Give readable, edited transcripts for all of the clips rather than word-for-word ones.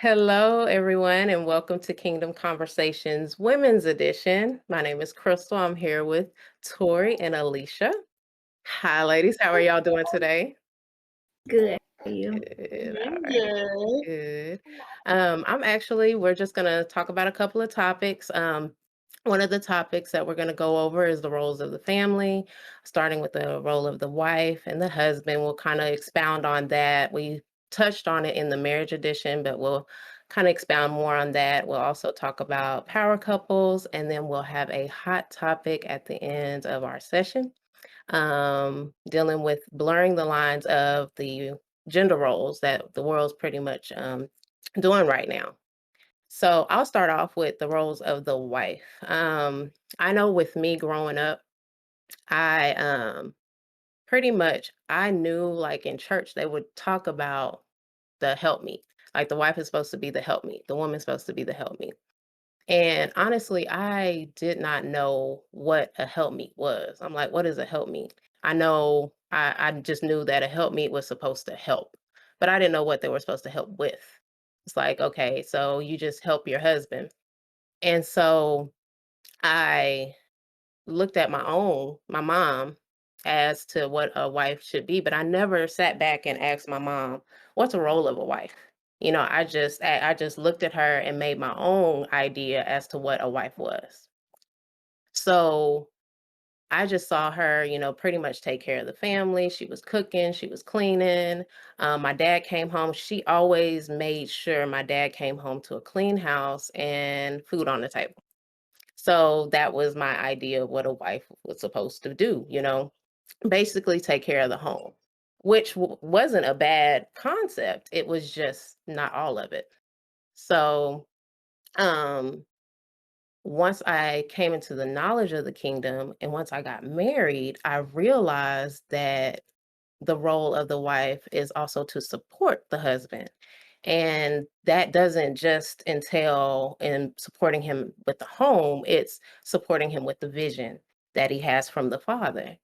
Hello, everyone, and welcome to Kingdom Conversations Women's Edition. My name is Crystal. I'm here with Tori and Alicia. Hi, ladies. How are y'all doing today? Good. How are you? Good. All Doing right. good. Good. We're just going to talk about a couple of topics. One of the topics that we're going to go over is the roles of the family, starting with the role of the wife and the husband. We'll kind of expound on that. We touched on it in the marriage edition, but we'll kind of expound more on that. We'll also talk about power couples, and then we'll have a hot topic at the end of our session, dealing with blurring the lines of the gender roles that the world's pretty much doing right now. So I'll start off with the roles of the wife. I know with me growing up, I pretty much I knew like in church they would talk about the helpmeet. Like the wife is supposed to be the helpmeet, the woman's supposed to be the helpmeet. And honestly, I did not know what a helpmeet was. I'm like, what is a helpmeet? I know I just knew that a helpmeet was supposed to help, but I didn't know what they were supposed to help with. It's like, okay, so you just help your husband. And so I looked at my mom, as to what a wife should be, but I never sat back and asked my mom, what's the role of a wife? I just looked at her and made my own idea as to what a wife was. So I just saw her, pretty much take care of the family. She was cooking, she was cleaning. My dad came home. She always made sure my dad came home to a clean house and food on the table. So that was my idea of what a wife was supposed to do, basically take care of the home, which wasn't a bad concept. It was just not all of it. So, um, once I came into the knowledge of the kingdom and once I got married, I realized that the role of the wife is also to support the husband. And that doesn't just entail in supporting him with the home, it's supporting him with the vision that he has from the father.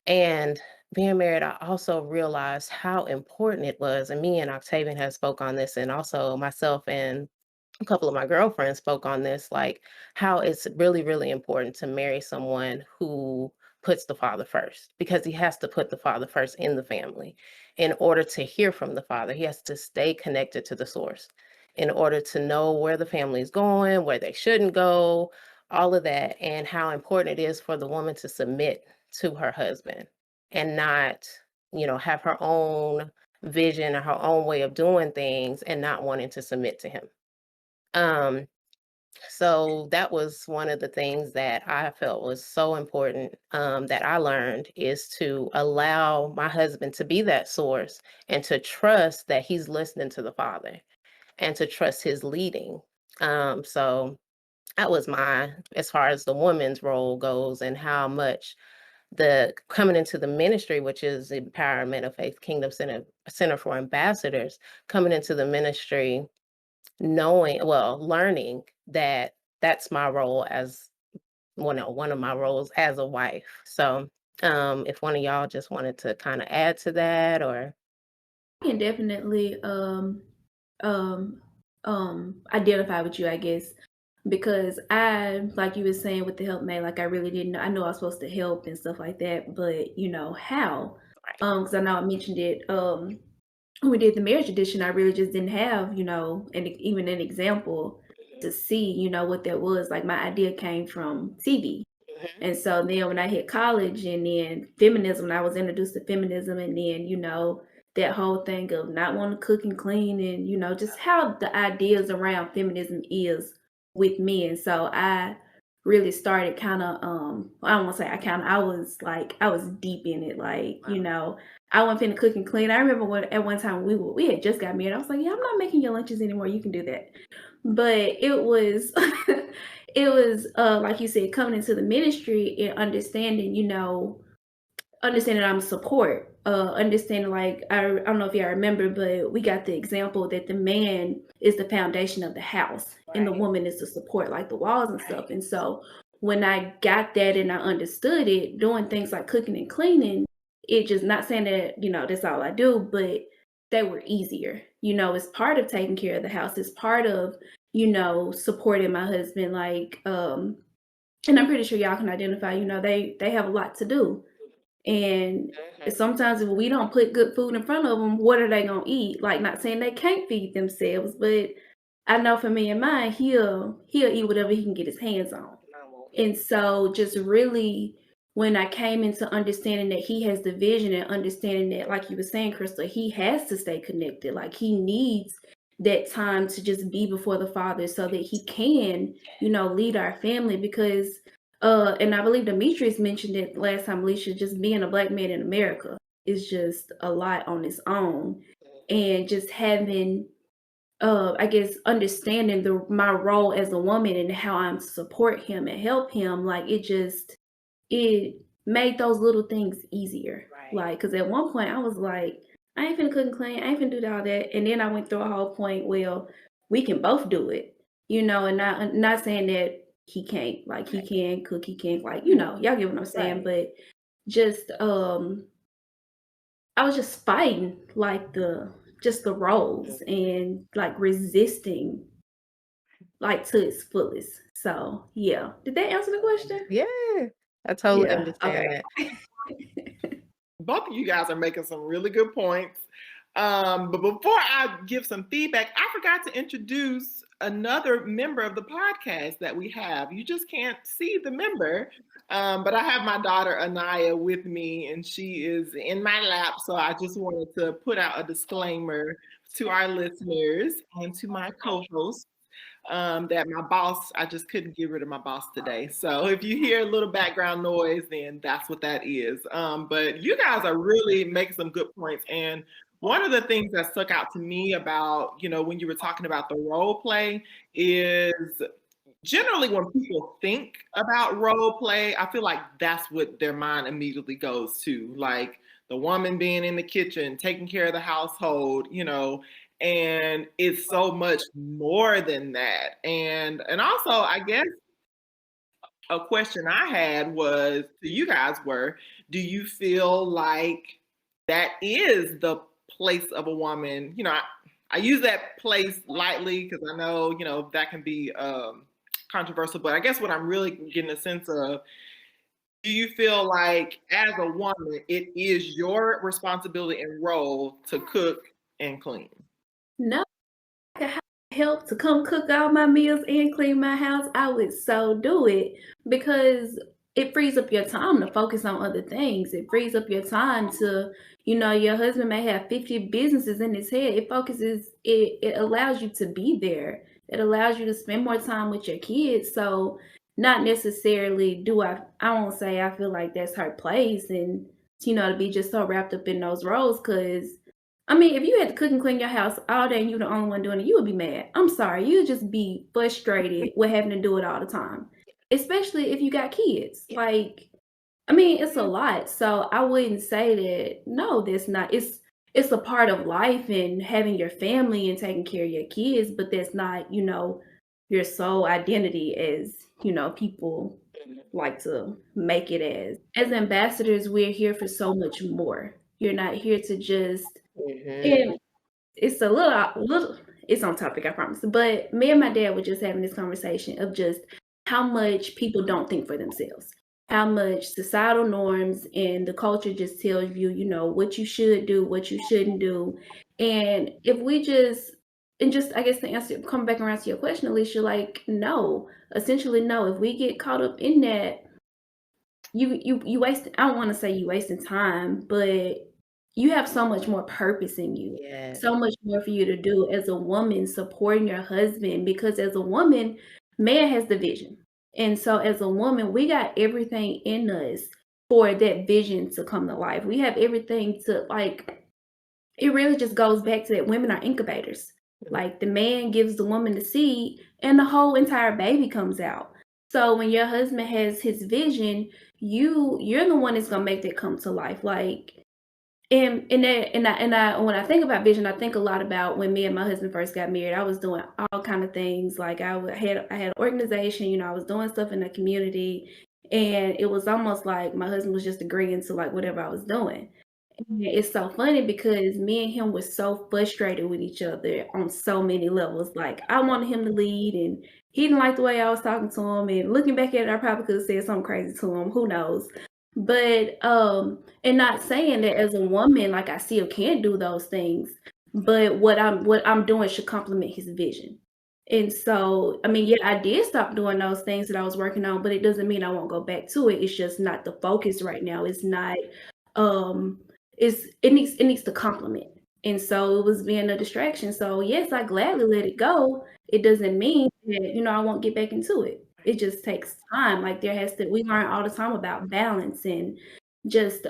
And being married, I also realized how important it was. And me and Octavian has spoke on this, and also myself and a couple of my girlfriends spoke on this, like how it's really, really important to marry someone who puts the father first, because he has to put the father first in the family in order to hear from the father. He has to stay connected to the source in order to know where the family is going, where they shouldn't go, all of that, and how important it is for the woman to submit to her husband and not, have her own vision or her own way of doing things and not wanting to submit to him. Um, so that was one of the things that I felt was so important, that I learned, is to allow my husband to be that source and to trust that he's listening to the Father and to trust his leading. So that was as far as the woman's role goes, and how much the coming into the ministry, which is the Empowerment of Faith Kingdom Center for Ambassadors, coming into the ministry learning that that's my role as one of my roles as a wife. So, if one of y'all just wanted to kind of add to that, or I can definitely um identify with you, I guess, because I, like you were saying with the helpmate, like I really didn't know. I know I was supposed to help and stuff like that, but how? right. Because I know I mentioned it when we did the marriage edition. I really just didn't have, even an example to see, what that was. Like my idea came from TV. Mhm. And so then when I hit college and then feminism, and I was introduced to feminism, and then, that whole thing of not wanting to cook and clean, and, just how the ideas around feminism is with me. And so I really started kind of, I don't want to say I was like, I was deep in it. Like, Wow. I wasn't finna cook and clean. I remember at one time we had just got married. I was like, yeah, I'm not making your lunches anymore. You can do that. But it was it was like you said, coming into the ministry and understanding, understanding I'm support, understanding, like I don't know if y'all remember, but we got the example that the man is the foundation of the house and the Right. woman is the support, like the walls and Right. stuff. And so when I got that and I understood it, doing things like cooking and cleaning, it just, not saying that, that's all I do, but they were easier. It's part of taking care of the house. It's part of, supporting my husband. Like, and I'm pretty sure y'all can identify, they have a lot to do. And Mhm. sometimes if we don't put good food in front of them, what are they gonna eat? Like, not saying they can't feed themselves, but I know for me and mine, he'll eat whatever he can get his hands on. I won't eat. And so just really when I came into understanding that he has the vision and understanding that, like you were saying, Crystal, he has to stay connected. Like he needs that time to just be before the Father so that he can, lead our family because and I believe Demetrius mentioned it last time, Alicia, just being a black man in America is just a lot on its own. And just having I guess understanding my role as a woman and how I'm to support him and help him, like it made those little things easier. Right. Like, cause at one point I was like, I ain't finna cook and clean, I ain't finna do all that. And then I went through a whole point, well, we can both do it, and not saying that he can't, like he Right. can cook, he can't, like, y'all get what I'm saying, Right. but just I was just fighting like the roles Mhm. and like resisting like to its fullest. So yeah. Did that answer the question? Yeah. I totally Yeah. understand Okay. that. Both of you guys are making some really good points. But before I give some feedback, I forgot to introduce another member of the podcast that we have. You just can't see the member, but I have my daughter Anaya with me, and she is in my lap. So I just wanted to put out a disclaimer to our listeners and to my co-host that my boss, I just couldn't get rid of my boss today. So if you hear a little background noise, then that's what that is. But you guys are really making some good points. And one of the things that stuck out to me about, when you were talking about the role play is generally when people think about role play, I feel like that's what their mind immediately goes to. Like the woman being in the kitchen, taking care of the household, and it's so much more than that. And also, I guess a question I had was to you guys were, do you feel like that is the place of a woman? I use that place lightly because I know, that can be controversial, but I guess what I'm really getting a sense of, do you feel like as a woman, it is your responsibility and role to cook and clean? No, I could help to come cook all my meals and clean my house, I would so do it because it frees up your time to focus on other things. It frees up your time to, your husband may have 50 businesses in his head. It allows you to be there. It allows you to spend more time with your kids. So not necessarily I won't say I feel like that's her place and to be just so wrapped up in those roles because I mean, if you had to cook and clean your house all day and you the only one doing it, you would be mad. I'm sorry, you'd just be frustrated with having to do it all the time, especially if you got kids. Yeah. Like, I mean, it's a lot. So I wouldn't say that. No, that's not. It's a part of life and having your family and taking care of your kids, but that's not, your sole identity as people Mhm. like to make it as. As ambassadors, we're here for so much more. You're not here to just Mhm. and it's a little it's on topic, I promise. But me and my dad were just having this conversation of just how much people don't think for themselves. How much societal norms and the culture just tells you, what you should do, what you shouldn't do. And if we just I guess to answer come back around to your question, Alicia, like no. Essentially no. If we get caught up in that, you waste I don't want to say you wasting time, but you have so much more purpose in you. Yes. So much more for you to do as a woman supporting your husband because as a woman, man has the vision. And so as a woman, we got everything in us for that vision to come to life. We have everything to like it really just goes back to that women are incubators. Mhm. Like the man gives the woman the seed and the whole entire baby comes out. So when your husband has his vision, you're the one that's gonna make that come to life. Like and I when I think about vision, I think a lot about when me and my husband first got married. I was doing all kind of things. Like I had an organization, I was doing stuff in the community, and it was almost like my husband was just agreeing to like whatever I was doing. And it's so funny because me and him were so frustrated with each other on so many levels. Like I wanted him to lead, and he didn't like the way I was talking to him. And looking back at it, I probably could have said something crazy to him. Who knows? But and not saying that as a woman, like I still can't do those things. But what I'm doing should complement his vision. And so, I mean, yeah, I did stop doing those things that I was working on, but it doesn't mean I won't go back to it. It's just not the focus right now. It's not um it needs to complement. And so it was being a distraction. So yes, I gladly let it go. It doesn't mean that, I won't get back into it. It just takes time. Like we learn all the time about balance and just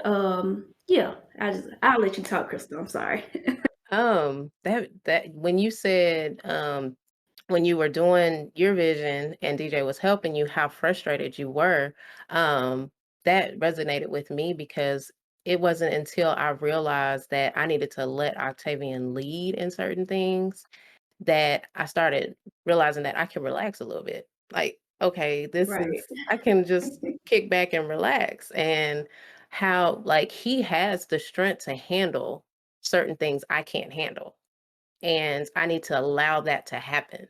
yeah, I'll let you talk, Crystal. I'm sorry. That when you said, when you were doing your vision and DJ was helping you, how frustrated you were, um, that resonated with me because it wasn't until I realized that I needed to let Octavian lead in certain things that I started realizing that I can relax a little bit. Like, okay, Right. I can just kick back and relax. And how, like, he has the strength to handle certain things I can't handle. And I need to allow that to happen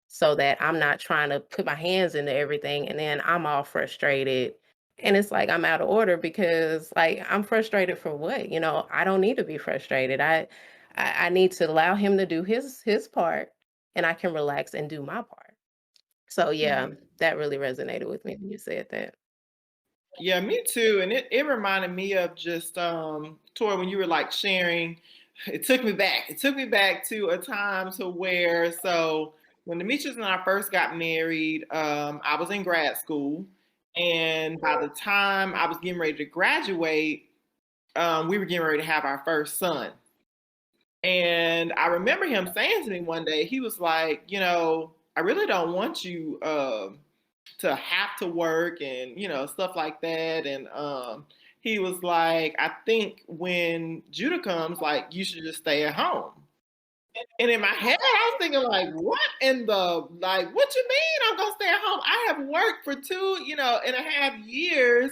so that I'm not trying to put my hands into everything and then I'm all frustrated. And it's like I'm out of order because like I'm frustrated for what? I don't need to be frustrated. I need to allow him to do his part and I can relax and do my part. So yeah, Right. that really resonated with me when you said that. Yeah, me too. And it reminded me of just Tori, when you were like sharing, it took me back. It took me back to a time to where, so when Demetrius and I first got married, I was in grad school. And by the time I was getting ready to graduate, we were getting ready to have our first son. And I remember him saying to me one day, he was like, I really don't want you to have to work and stuff like that. And he was like, I think when Judah comes, like you should just stay at home. And in my head, I was thinking like, what in the like? What you mean I'm gonna stay at home? I have worked for 2.5 years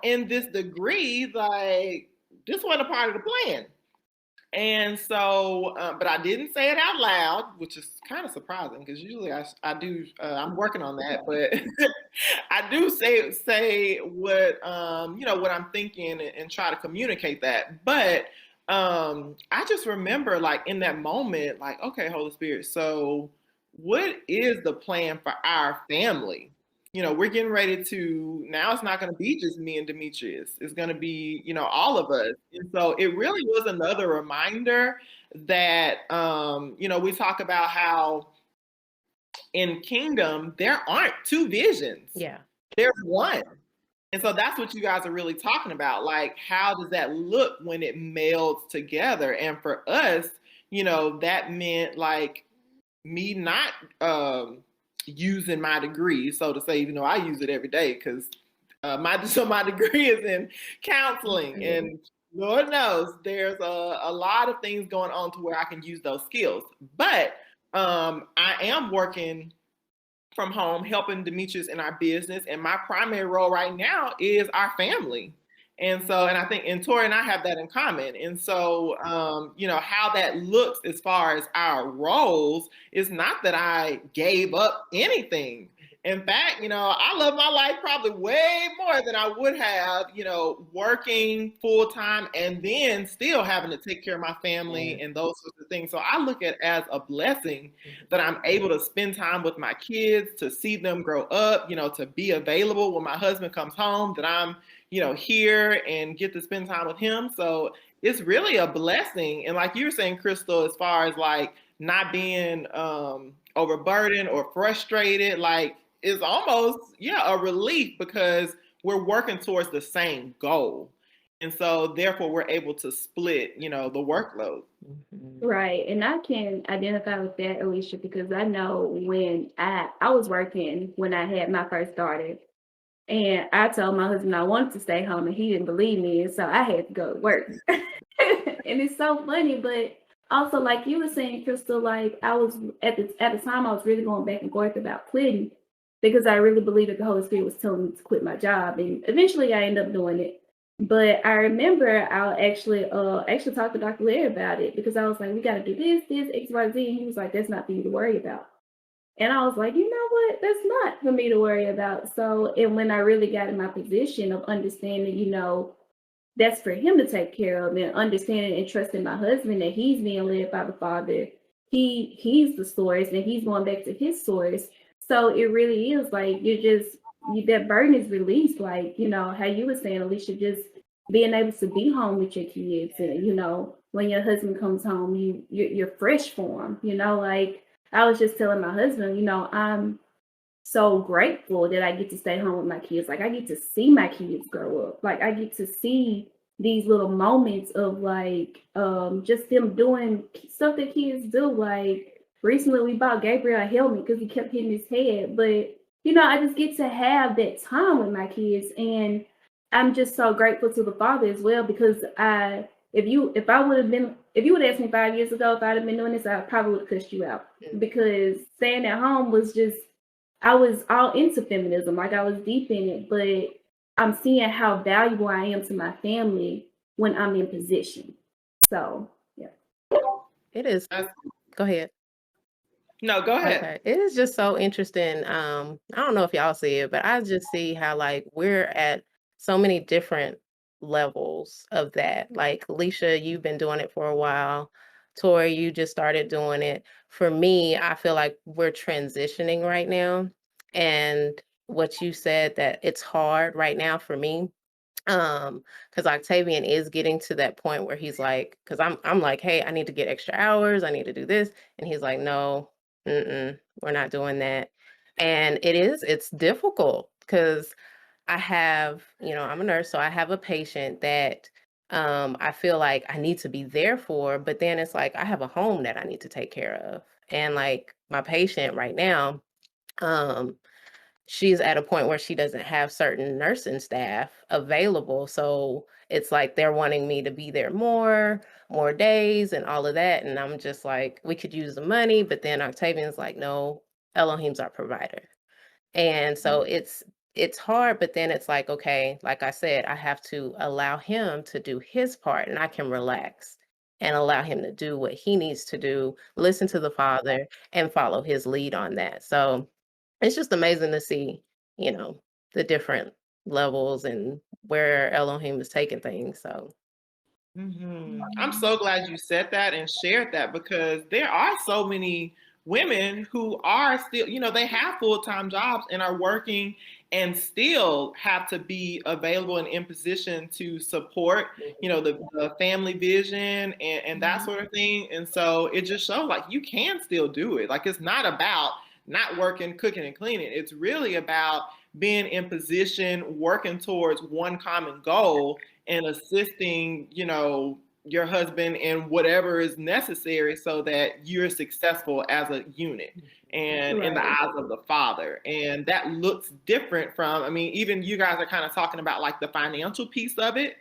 in this degree. Like this wasn't a part of the plan. And so, but I didn't say it out loud, which is kind of surprising because usually I do. I'm working on that, but I do say what what I'm thinking and try to communicate that. But I just remember like in that moment, like, okay, Holy Spirit, so what is the plan for our family? We're getting ready to now. It's not going to be just me and Demetrius. It's going to be all of us. And so it really was another reminder that we talk about how in kingdom there aren't two visions. Yeah. There's one. And so that's what you guys are really talking about. Like, how does that look when it melds together? And for us, that meant like me not using my degree, so to say, even though I use it every day because my degree is in counseling, and Lord knows there's a lot of things going on to where I can use those skills. But I am working from home, helping Demetrius in our business. And my primary role right now is our family. And so, and I think, and Tori and I have that in common. And so, how that looks as far as our roles is not that I gave up anything. In fact, I love my life probably way more than I would have, working full time and then still having to take care of my family and those sorts of things. So I look at it as a blessing that I'm able to spend time with my kids, to see them grow up, to be available when my husband comes home, that I'm, here and get to spend time with him. So it's really a blessing. And like you were saying, Crystal, as far as like not being overburdened or frustrated, like it's almost, a relief because we're working towards the same goal. And so therefore we're able to split, the workload. Right. And I can identify with that, Alicia, because I know when I was working when I had my first daughter, and I told my husband I wanted to stay home and he didn't believe me, and so I had to go to work. And it's so funny, but also like you were saying, Crystal, like I was at the time I was really going back and forth about quitting because I really believed that the Holy Spirit was telling me to quit my job, and eventually I ended up doing it. But I remember I actually talked to Dr. Larry about it because I was like, we got to do this, X, Y, Z. And he was like, that's not for you to worry about. And I was like, you know what? That's not for me to worry about. So, and when I really got in my position of understanding, that's for him to take care of, and understanding and trusting my husband that he's being led by the Father. He's the source and he's going back to his source. So it really is like that burden is released, like, how you were saying, Alicia, just being able to be home with your kids, and when your husband comes home, you're fresh for him, like I was just telling my husband, I'm so grateful that I get to stay home with my kids. Like I get to see my kids grow up. Like I get to see these little moments of like just them doing stuff that kids do. Like recently we bought Gabriel a helmet because he kept hitting his head. But I just get to have that time with my kids. And I'm just so grateful to the Father as well, because if you would have asked me 5 years ago if I'd have been doing this, I probably would have cussed you out, because staying at home was just, I was all into feminism, like I was deep in it, but I'm seeing how valuable I am to my family when I'm in position. So, yeah. It is. Go ahead. No, go ahead. Okay. It is just so interesting. I don't know if y'all see it, but I just see how like we're at so many different levels of that. Like Alicia, you've been doing it for a while. Tori, you just started doing it. For me, I feel like we're transitioning right now. And what you said, that it's hard right now for me, because Octavian is getting to that point where he's like, because I'm like, hey, I need to get extra hours, I need to do this, and he's like, no, we're not doing that. And it's difficult because I have, I'm a nurse, so I have a patient that I feel like I need to be there for, but then it's like I have a home that I need to take care of. And like my patient right now, um, she's at a point where she doesn't have certain nursing staff available. So it's like they're wanting me to be there more days and all of that. And I'm just like, we could use the money. But then Octavian's like, no, Elohim's our provider. And so it's hard, but then it's like, okay, like I said, I have to allow him to do his part and I can relax and allow him to do what he needs to do, listen to the Father and follow his lead on that. So it's just amazing to see, the different levels and where Elohim is taking things. So I'm so glad you said that and shared that, because there are so many women who are still, they have full-time jobs and are working and still have to be available and in position to support, the family vision and that sort of thing. And so it just shows like you can still do it. Like it's not about not working, cooking, and cleaning. It's really about being in position, working towards one common goal and assisting, your husband in whatever is necessary so that you're successful as a unit and in the eyes of the Father. And that looks different from, even you guys are kind of talking about like the financial piece of it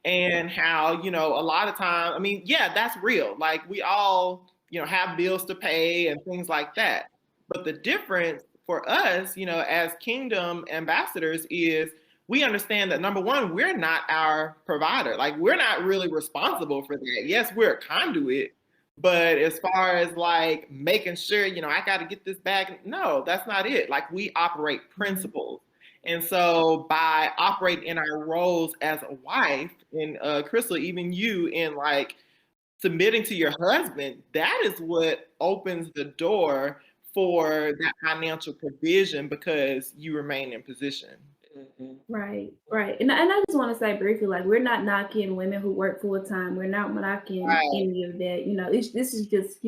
and how, a lot of times, yeah, that's real. Like we all, have bills to pay and things like that. But the difference for us, as kingdom ambassadors is we understand that number one, we're not our provider. Like we're not really responsible for that. Yes, we're a conduit, but as far as like making sure, I got to get this back, no, that's not it. Like we operate principles. And so by operating in our roles as a wife, and Crystal, even you in like submitting to your husband, that is what opens the door for that financial provision because you remain in position. Right. And I just want to say briefly, like we're not knocking women who work full time. We're not knocking any of that. This is just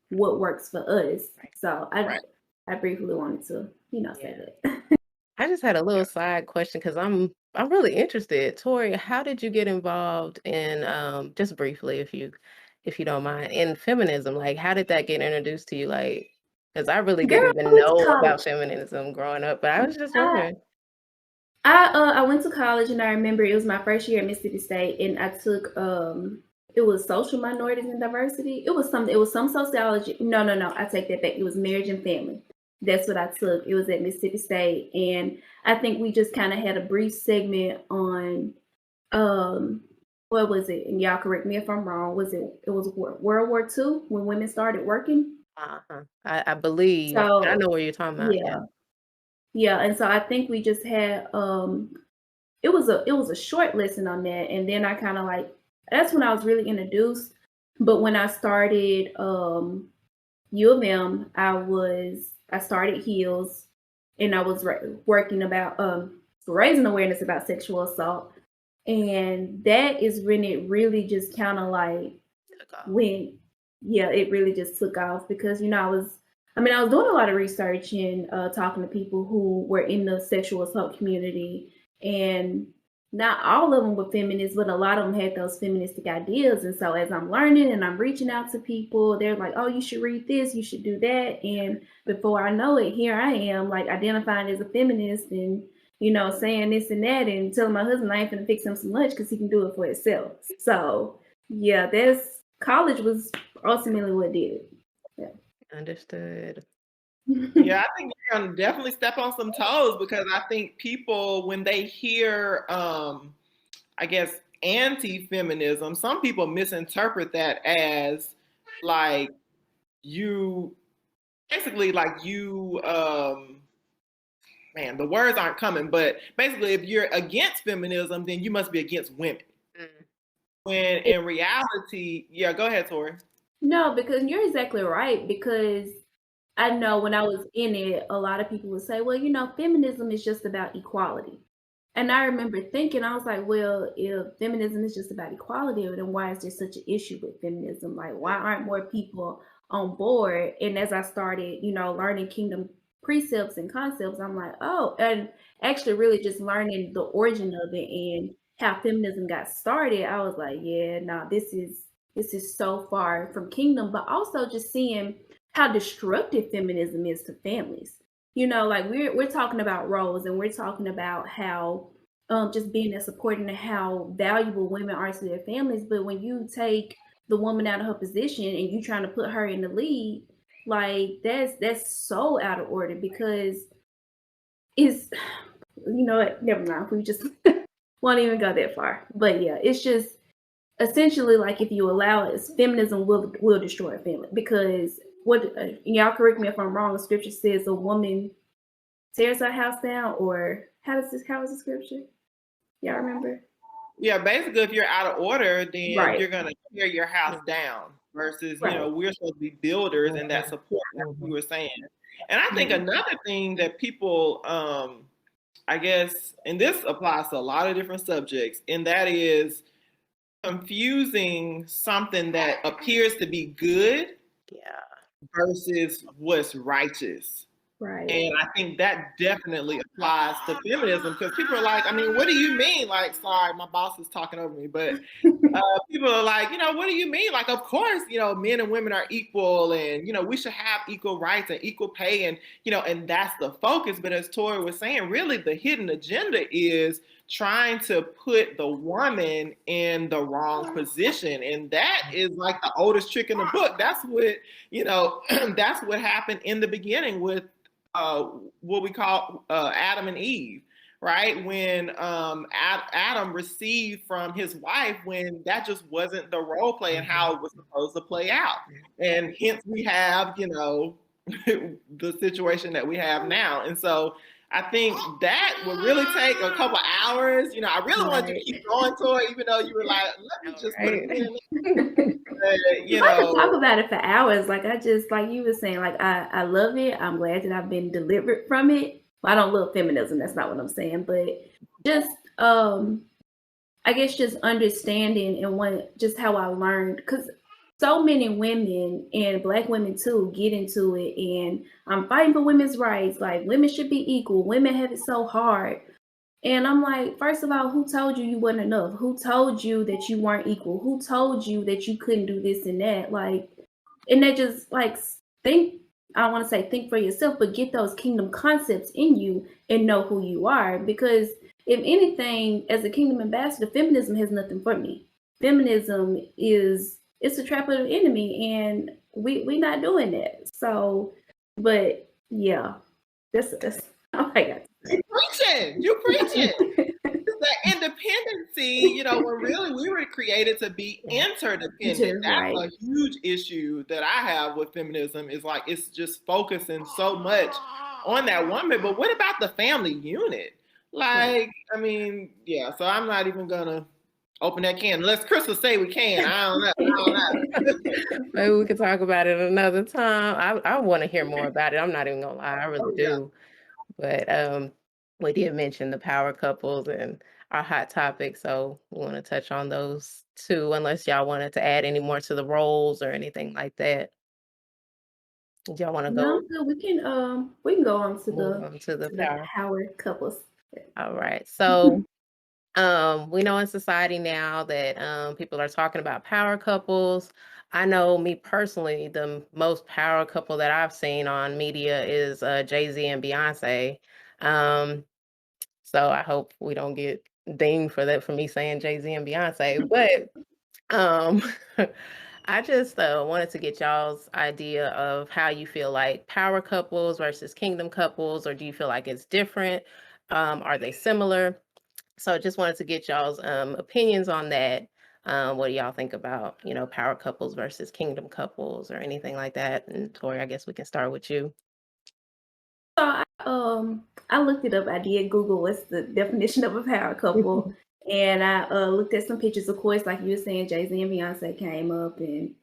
what works for us. So I briefly wanted to say that. I just had a little side question because I'm really interested. Tori, how did you get involved in just briefly, if you don't mind, in feminism? Like how did that get introduced to you? Like, because I really didn't even know about feminism growing up, but I was just wondering. I went to college, and I remember it was my first year at Mississippi State, and I took it was social minorities and diversity. It was some sociology. No, I take that back. It was marriage and family. That's what I took. It was at Mississippi State, and I think we just kind of had a brief segment on what was it? And y'all correct me if I'm wrong. It was World War II when women started working? Uh-huh. I believe. I So know what you're talking about, yeah. yeah. Yeah, and so I think we just had it was a short lesson on that, and then I kind of like that's when I was really introduced. But when I started U of M, I started heels, and I was working about raising awareness about sexual assault, and that is when it really just kind of like Took off. when yeah, it really just took off because I was doing a lot of research and talking to people who were in the sexual assault community, and not all of them were feminists, but a lot of them had those feministic ideas. And so as I'm learning and I'm reaching out to people, they're like, "Oh, you should read this, you should do that." And before I know it, here I am, like identifying as a feminist and saying this and that, and telling my husband I ain't gonna fix him some lunch because he can do it for himself. So yeah, there's college was ultimately what did it. Yeah. Understood. Yeah, I think you're gonna definitely step on some toes because I think people, when they hear, I guess, anti-feminism, some people misinterpret that as like you, basically like you, man, the words aren't coming, but basically, if you're against feminism, then you must be against women. Mm. When in reality, yeah, go ahead, Tori. No, because you're exactly right. Because I know when I was in it, a lot of people would say, well, feminism is just about equality. And I remember thinking, I was like, well, if feminism is just about equality, then why is there such an issue with feminism? Like, why aren't more people on board? And as I started, learning kingdom precepts and concepts, I'm like, oh, and actually really just learning the origin of it and how feminism got started, I was like, yeah, no, this is so far from kingdom, but also just seeing how destructive feminism is to families. Like we're talking about roles and we're talking about how just being a support and how valuable women are to their families. But when you take the woman out of her position and you trying to put her in the lead, like that's so out of order because it's what, never mind. We just won't even go that far. But yeah, it's just essentially like if you allow it, feminism will destroy a family because what y'all correct me if I'm wrong. The scripture says a woman tears her house down, or how is the scripture? Y'all remember? Yeah, basically, if you're out of order, then Right. you're gonna tear your house down. Versus, Right. we're supposed to be builders and that support, like you were saying. And I think another thing that people, I guess, and this applies to a lot of different subjects, and that is confusing something that appears to be good Yeah. versus what's righteous. Right. And I think that definitely applies to feminism because people are like, I mean, what do you mean? Like, sorry, my boss is talking over me, but people are like, what do you mean? Like, of course, men and women are equal and, we should have equal rights and equal pay and, and that's the focus. But as Tori was saying, really the hidden agenda is trying to put the woman in the wrong position. And that is like the oldest trick in the book. That's what, that's what happened in the beginning with what we call Adam and Eve, right? When Adam received from his wife, when that just wasn't the role play and how it was supposed to play out. And hence we have, the situation that we have now. And so I think that would really take a couple hours. I really wanted to keep going to it, even though you were like, let me just put a pin in. I could talk about it for hours. Like I just, like you were saying, like I love it. I'm glad that I've been delivered from it. I don't love feminism. That's not what I'm saying. But just, I guess, just understanding and just how I learned, because so many women and Black women too get into it, and I'm fighting for women's rights. Like women should be equal. Women have it so hard. And I'm like, first of all, who told you you wasn't enough? Who told you that you weren't equal? Who told you that you couldn't do this and that? Like, and they just like think, I don't want to say think for yourself, but get those kingdom concepts in you and know who you are. Because if anything, as a kingdom ambassador, feminism has nothing for me. Feminism it's a trap of the enemy, and we not doing that. So, but yeah, that's all I got. You preaching. That codependency, when really we were created to be interdependent. That's a huge issue that I have with feminism, is like it's just focusing so much on that woman. But what about the family unit? Like, I mean, yeah, so I'm not even gonna open that can unless Crystal say we can. I don't know. Maybe we could talk about it another time. I want to hear more about it. I'm not even gonna lie, I really do. But we did mention the power couples and our hot topic, so we want to touch on those too, unless y'all wanted to add any more to the roles or anything like that. Did y'all want to No, go so we can go on to move the on to the to the power? power couples. All right. So we know in society now that people are talking about power couples. I know me personally, the most power couple that I've seen on media is Jay-Z and Beyonce. Um, so I hope we don't get dinged for that for me saying Jay-Z and Beyonce. But um, I just wanted to get y'all's idea of how you feel like power couples versus kingdom couples, or do you feel like it's different? Are they similar? So I just wanted to get y'all's opinions on that. What do y'all think about, power couples versus kingdom couples or anything like that? And Tori, I guess we can start with you. So I looked it up. I did Google what's the definition of a power couple, and I looked at some pictures. Of course, like you were saying, Jay-Z and Beyonce came up, and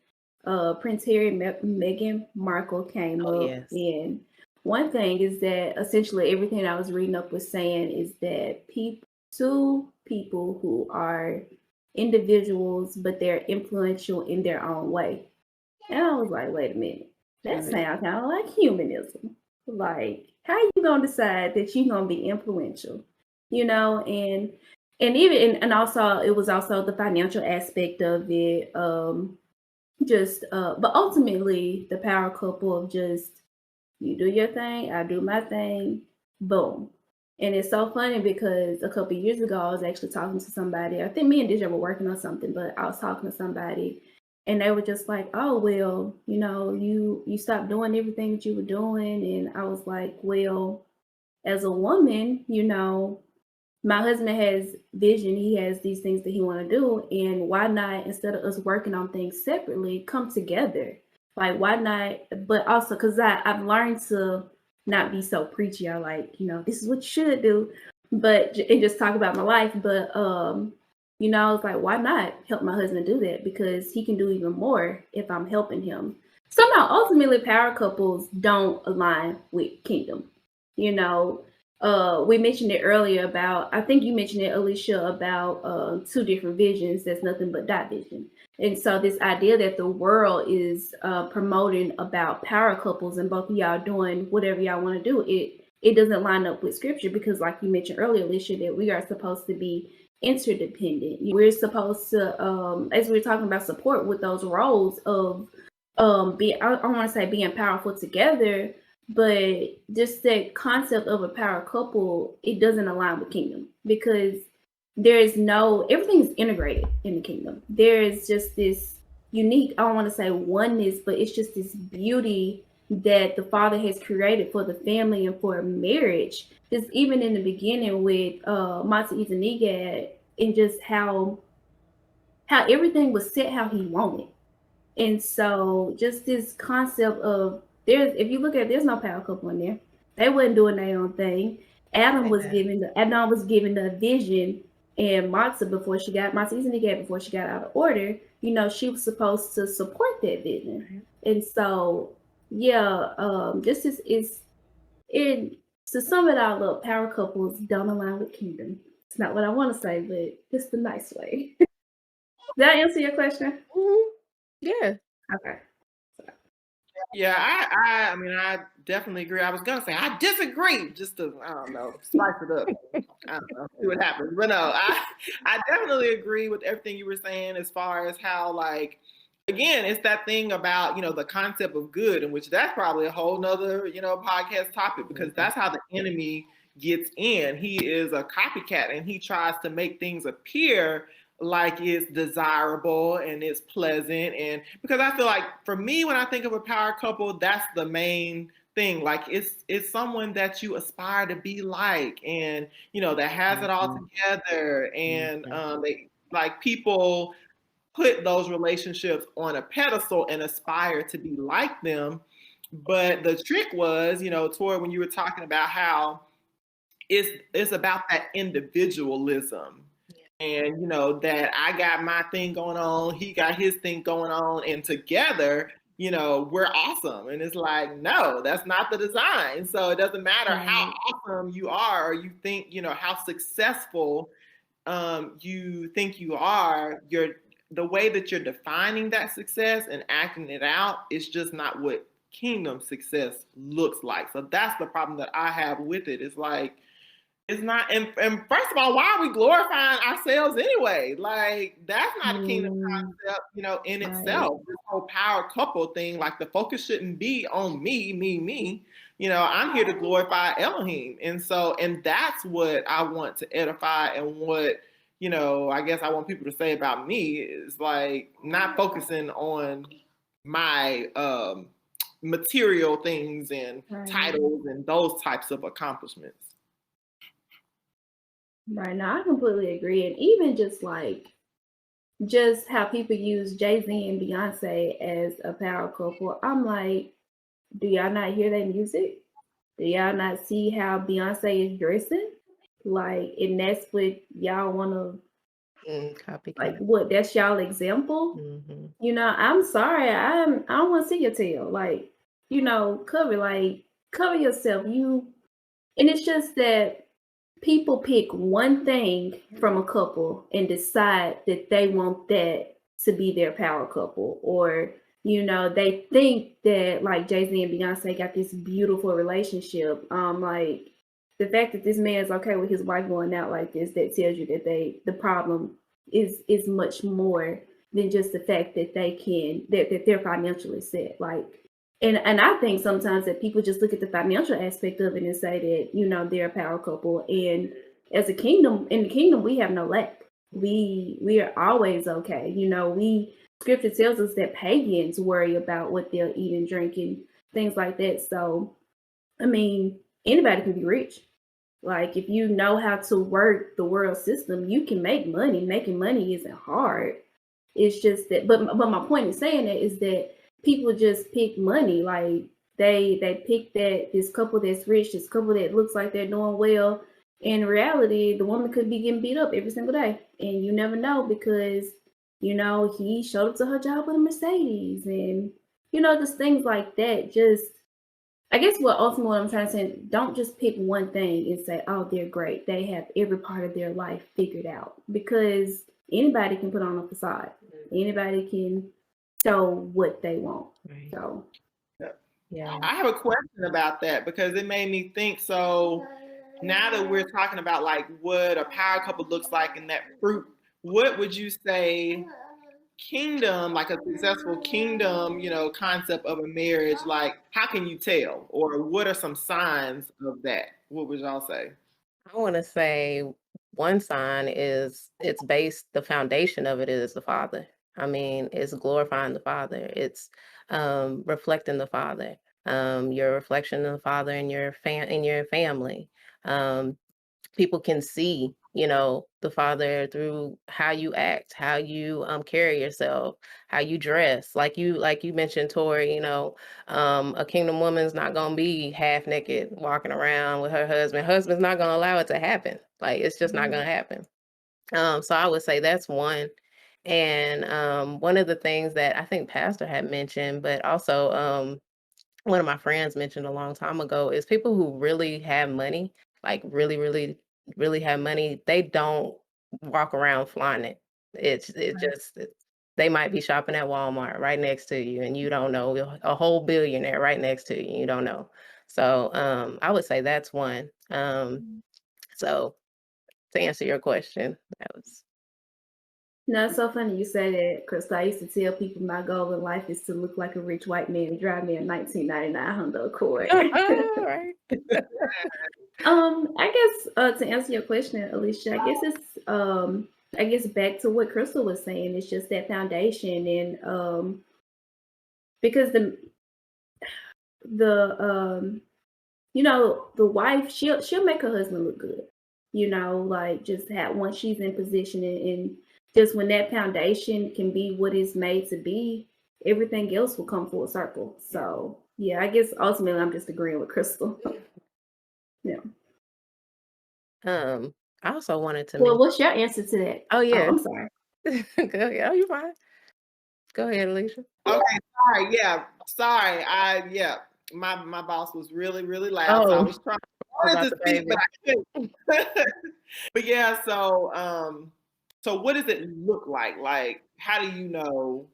Prince Harry and Meghan Markle came Oh, up. yes. And one thing is that essentially everything I was reading up was saying is that two people who are individuals, but they're influential in their own way. And I was like, wait a minute, that sounds kind of like humanism. Like, how you gonna decide that you're gonna be influential? And even and also it was also the financial aspect of it. But ultimately the power couple of just you do your thing, I do my thing, boom. And it's so funny because a couple of years ago I was actually talking to somebody. I think me and DJ were working on something, but I was talking to somebody and they were just like, oh well, you stopped doing everything that you were doing. And I was like, well, as a woman, my husband has vision. He has these things that he want to do, and why not, instead of us working on things separately, come together? Like, why not? But also because I've learned to not be so preachy. I like, this is what you should do, and just talk about my life. But I was like, why not help my husband do that? Because he can do even more if I'm helping him. Somehow, ultimately, power couples don't align with kingdom. We mentioned it earlier about, I think you mentioned it, Alicia, about two different visions. That's nothing but dot vision. And so this idea that the world is promoting about power couples and both of y'all doing whatever y'all want to do, it doesn't line up with scripture, because like you mentioned earlier, Alicia, that we are supposed to be interdependent. We're supposed to, as we were talking about, support with those roles of I want to say being powerful together, but just that concept of a power couple, it doesn't align with kingdom, because everything is integrated in the kingdom. There is just this unique, I don't want to say oneness, but it's just this beauty that the Father has created for the family and for marriage. Just even in the beginning with Mata Izanigad, and just how everything was set how he wanted. And so just this concept of, if you look at it, there's no power couple in there. They wasn't doing their own thing. Adam was given the vision, and Matza before she got out of order, she was supposed to support that vision. And so this is it. To sum it all up, power couples don't align with kingdom. It's not what I want to say, but it's the nice way. Did I answer your question? Mm-hmm. Yeah. Okay. Yeah, I mean, I definitely agree. I was gonna say I disagree, just to, I don't know, spice it up. I don't know, see what happens. But no, I definitely agree with everything you were saying as far as how, like, again, it's that thing about, the concept of good, in which that's probably a whole nother, podcast topic, because that's how the enemy gets in. He is a copycat, and he tries to make things appear like it's desirable and it's pleasant. And because I feel like, for me, when I think of a power couple, that's the main thing. Like it's someone that you aspire to be like, and that has it all together. And they like people put those relationships on a pedestal and aspire to be like them. But the trick was, Tori, when you were talking about how it's about that individualism. And that I got my thing going on, he got his thing going on, and together, we're awesome. And it's like, no, that's not the design. So it doesn't matter how awesome you are, or you think, how successful you think you are, the way that you're defining that success and acting it out is just not what kingdom success looks like. So that's the problem that I have with it. It's like, it's not, and first of all, why are we glorifying ourselves anyway? Like, that's not a kingdom concept, in itself. This whole power couple thing, like the focus shouldn't be on me. I'm here to glorify Elohim. And that's what I want to edify, and what, I guess I want people to say about me is like not focusing on my material things and titles and those types of accomplishments. Right. Now, I completely agree. And even just how people use Jay-Z and Beyonce as a power couple, I'm like, do y'all not hear that music? Do y'all not see how Beyonce is dressing? Like, and that's what y'all want to copy. Like, what? That's y'all example? I'm sorry. I don't want to see your tail. Like, cover yourself. And it's just that people pick one thing from a couple and decide that they want that to be their power couple, or they think that like Jay-Z and Beyonce got this beautiful relationship. Like the fact that this man is okay with his wife going out like this, that tells you that the problem is much more than just the fact that that they're financially set. Like, and I think sometimes that people just look at the financial aspect of it and say that, they're a power couple. And as in the kingdom, we have no lack. We are always okay. Scripture tells us that pagans worry about what they'll eat and drink and things like that. So, I mean, anybody can be rich. Like, if you know how to work the world system, you can make money. Making money isn't hard. It's just that, but my point in saying that is that people just pick money. Like they pick that this couple that's rich, this couple that looks like they're doing well. In reality, the woman could be getting beat up every single day, and you never know because he showed up to her job with a Mercedes, and just things like that. Just, I guess what I'm trying to say, don't just pick one thing and say, oh, they're great. They have every part of their life figured out, because anybody can put on a facade. Anybody can show what they want. Right. So, yeah, I have a question about that because it made me think. So now that we're talking about like what a power couple looks like in that fruit, what would you say kingdom, like a successful kingdom, concept of a marriage, like how can you tell, or what are some signs of that? What would y'all say? I want to say one sign is the foundation of it is the Father. I mean, it's glorifying the Father. It's reflecting the Father. Your reflection of the Father in your family. People can see, the Father through how you act, how you carry yourself, how you dress. Like you mentioned, Tori, a kingdom woman's not gonna be half naked walking around with her husband. Husband's not gonna allow it to happen. Like, it's just not gonna happen. So I would say that's one. And one of the things that I think Pastor had mentioned, but also one of my friends mentioned a long time ago, is people who really have money, like really, really, really have money. They don't walk around flaunting it. They might be shopping at Walmart right next to you, and you don't know. A whole billionaire right next to you, you don't know. So I would say that's one. So to answer your question, that was. No, it's so funny you say that, because I used to tell people my goal in life is to look like a rich white man and drive me a 1999 Honda Accord. Right. I guess to answer your question, Alicia, I guess it's back to what Crystal was saying. It's just that foundation, and because the the wife, she'll make her husband look good. Like just have once she's in position, and just when that foundation can be what it's made to be, everything else will come full circle. So yeah, I guess ultimately I'm just agreeing with Crystal. Yeah. Um, I also wanted to Well, mention. what's your answer to that? Oh Oh, yeah. I'm sorry. Go ahead. Oh, you're fine. Go ahead, Alicia. Okay, sorry. Yeah, sorry. Yeah, my boss was really really loud, so I Oh, was trying wanted about to the speak, but baby. I couldn't. But yeah, so what does it look like? Like, how do you know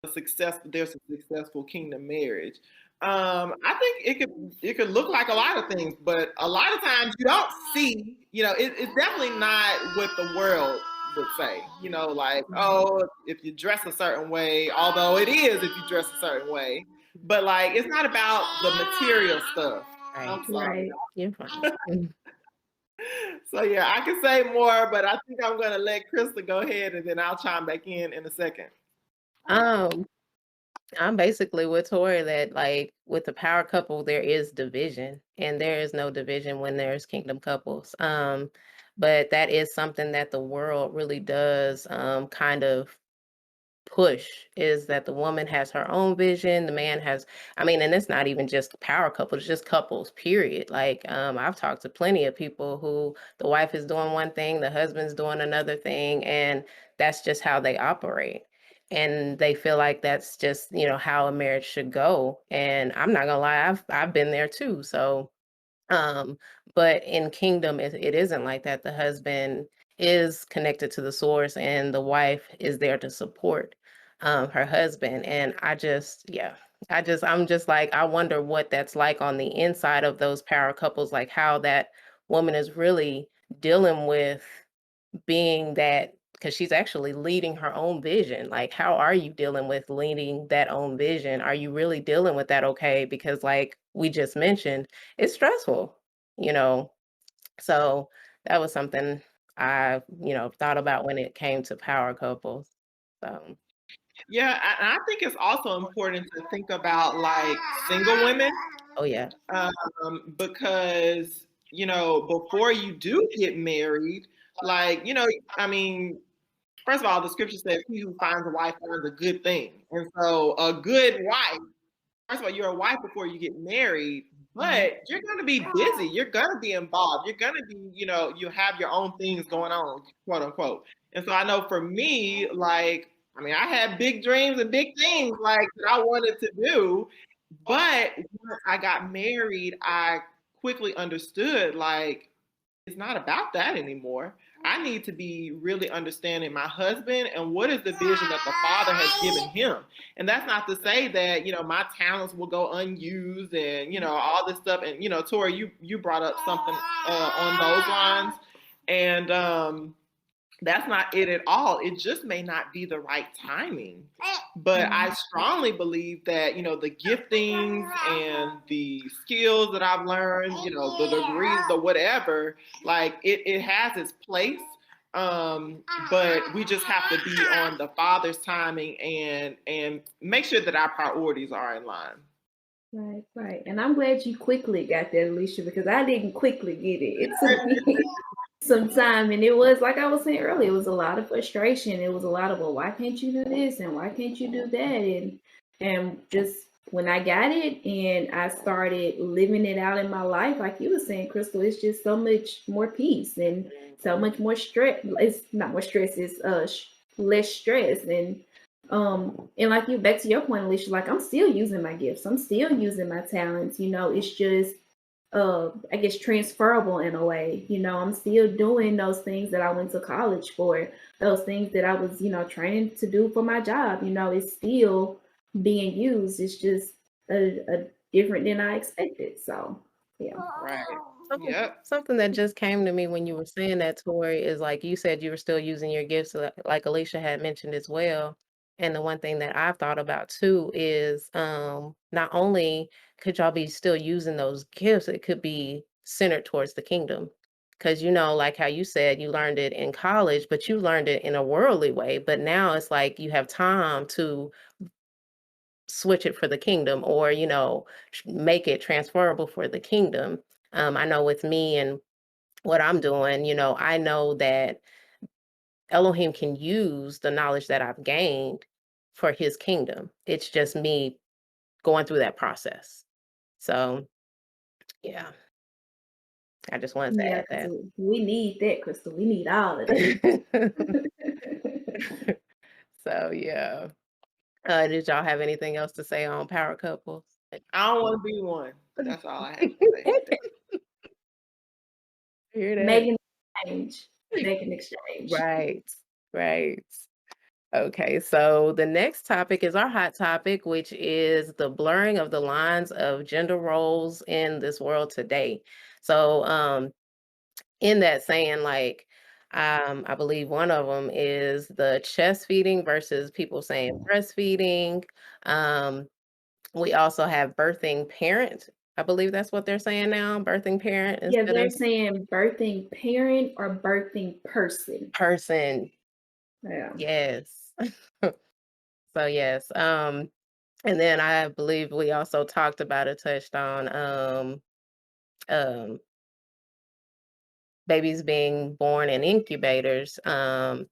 there's a successful kingdom marriage? I think it could look like a lot of things, but a lot of times you don't see. It's definitely not what the world would say. Like, oh, if you dress a certain way, although it is if you dress a certain way, but like it's not about the material stuff. I'm Right. sorry. Right. You're fine. So yeah, I can say more, but I think I'm gonna let Krista go ahead, and then I'll chime back in a second. Um, I'm basically with Tori that like with the power couple there is division and there is no division when there's kingdom couples. But that is something that the world really does kind of push is that the woman has her own vision, the man has, I mean, and it's not even just power couples, it's just couples, period. Like I've talked to plenty of people who the wife is doing one thing, the husband's doing another thing, and that's just how they operate. And they feel like that's just, how a marriage should go. And I'm not gonna lie, I've been there too. So um, but in kingdom, it isn't like that. The husband is connected to the source, and the wife is there to support her husband. And yeah, I'm just like, I wonder what that's like on the inside of those power couples, like how that woman is really dealing with being that because she's actually leading her own vision. Like, how are you dealing with leading that own vision? Are you really dealing with that okay? Because, like we just mentioned, it's stressful, you know. So that was something I, thought about when it came to power couples. So, Yeah, I think it's also important to think about like single women, oh yeah, because before you do get married, like I mean, first of all, the scripture says, "He who finds a wife finds a good thing," and so a good wife. First of all, you're a wife before you get married, but you're going to be busy. You're going to be involved. You're going to be, you have your own things going on, quote unquote. And so I know for me, like, I mean, I had big dreams and big things like that I wanted to do. But once I got married, I quickly understood like it's not about that anymore. I need to be really understanding my husband and what is the vision that the Father has given him. And that's not to say that, my talents will go unused and, all this stuff. And, Tori, you brought up something on those lines. And that's not it at all. It just may not be the right timing. But I strongly believe that, the giftings and the skills that I've learned, the degrees, the whatever, like it has its place. But we just have to be on the Father's timing and make sure that our priorities are in line. Right, right. And I'm glad you quickly got that, Alicia, because I didn't quickly get it. It took me some time. And it was, like I was saying earlier, it was a lot of frustration. It was a lot of, well, why can't you do this? And why can't you do that? And just when I got it and I started living it out in my life, like you were saying, Crystal, it's just so much more peace and so much more stress. It's not more stress, it's less stress. And like you, back to your point, Alicia, like I'm still using my gifts. I'm still using my talents. It's just I guess transferable in a way. I'm still doing those things that I went to college for, those things that I was, training to do for my job. It's still being used. It's just a different than I expected. So yeah. Right. something that just came to me when you were saying that, Tori, is like you said you were still using your gifts, like Alicia had mentioned as well. And the one thing that I've thought about too is not only could y'all be still using those gifts, it could be centered towards the kingdom. Because, like how you said, you learned it in college, but you learned it in a worldly way. But now it's like you have time to switch it for the kingdom, or make it transferable for the kingdom. I know with me and what I'm doing, I know that Elohim can use the knowledge that I've gained for his kingdom. It's just me going through that process. So, yeah, I just wanted to Yeah, add because that. we need that, Crystal. We need all of that. So, yeah. Did y'all have anything else to say on power couples? I don't want to be one. That's all I have to say. Hear that? Making exchange. Making exchange. Right, right. Okay, so the next topic is our hot topic, which is the blurring of the lines of gender roles in this world today. So, in that saying, like, I believe one of them is the chest feeding versus people saying breastfeeding. Um, we also have birthing parent. I believe that's what they're saying now, birthing parent Yeah, instead they're of saying birthing parent or birthing person. person. Yeah. Yes. So yes. And then I believe we also talked about it, touched on um babies being born in incubators. And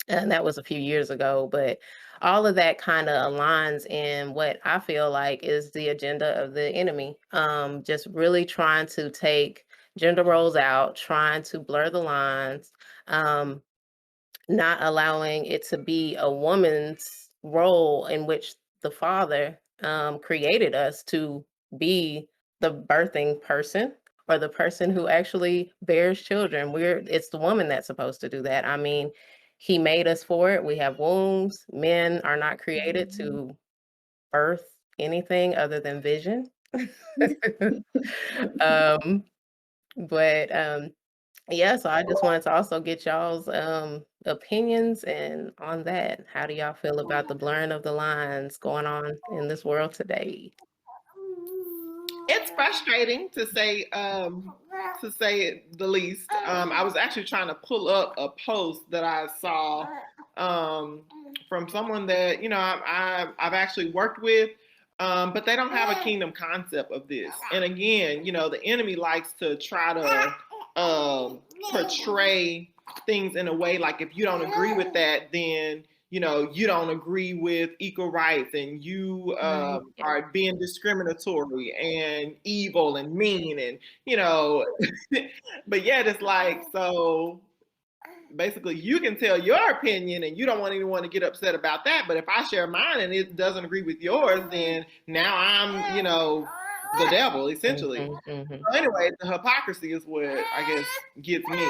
that was a few years ago, but all of that kind of aligns in what I feel like is the agenda of the enemy. Just really trying to take gender roles out, trying to blur the lines, um, not allowing it to be a woman's role in which the father created us to be the birthing person or the person who actually bears children. It's the woman that's supposed to do that. I mean, he made us for it. We have wombs. Men are not created Mhm. to birth anything other than vision. um, but yeah, so I just wanted to also get y'all's opinions and on that. How do y'all feel about the blurring of the lines going on in this world today? It's frustrating to say it the least. I was actually trying to pull up a post that I saw from someone that I've actually worked with, but they don't have a kingdom concept of this. And again, the enemy likes to try to portray things in a way like if you don't agree with that, then you don't agree with equal rights and you are being discriminatory and evil and mean and but yet it's like, so basically you can tell your opinion and you don't want anyone to get upset about that, but if I share mine and it doesn't agree with yours, then now I'm the devil essentially. So anyway, the hypocrisy is what I guess gets me.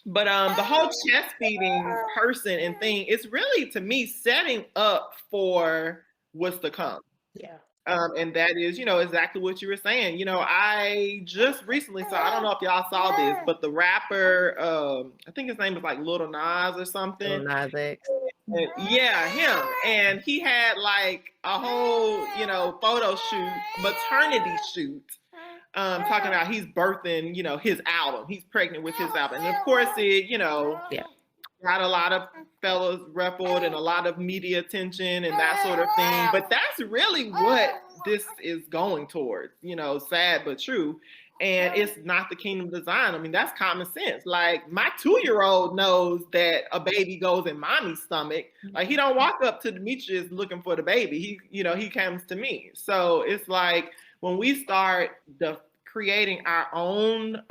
But the whole chest feeding person and thing, it's really to me setting up for what's to come. Yeah. And that is, exactly what you were saying. I just recently saw, I don't know if y'all saw this, but the rapper, I think his name is like Little Nas or something. Nas X. Yeah, him. And he had like a whole, photo shoot, maternity shoot, talking about he's birthing, his album. He's pregnant with his album. And of course it, Yeah. got a lot of fellas ruffled and a lot of media attention and that sort of thing. But that's really what this is going towards, sad but true. And it's not the kingdom design. I mean, that's common sense. Like my 2-year-old knows that a baby goes in mommy's stomach. Like he don't walk up to Demetrius looking for the baby. He comes to me. So it's like when we start creating our own,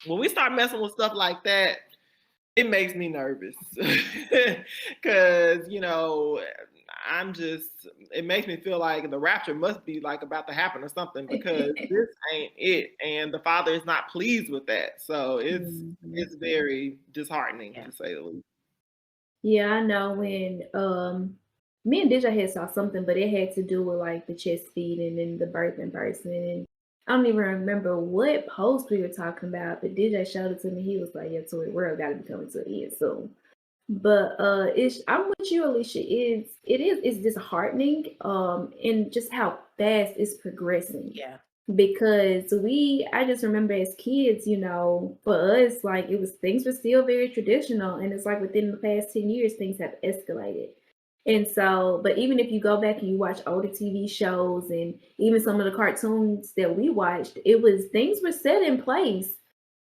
when we start messing with stuff like that, it makes me nervous because it makes me feel like the rapture must be like about to happen or something, because this ain't it, and the Father is not pleased with that. So it's very disheartening to say the least. Yeah, I know when me and Deja had saw something, but it had to do with like the chest feeding and the birthing person. And I don't even remember what post we were talking about, but DJ showed it to me. He was like, "Yeah, Tori, world got to be coming to an end soon." But I'm with you, Alicia. It's disheartening, and just how fast it's progressing. Yeah. Because I just remember as kids, for us, like things were still very traditional, and it's like within the past 10 years, things have escalated. And so, but even if you go back and you watch older TV shows and even some of the cartoons that we watched, it was things were set in place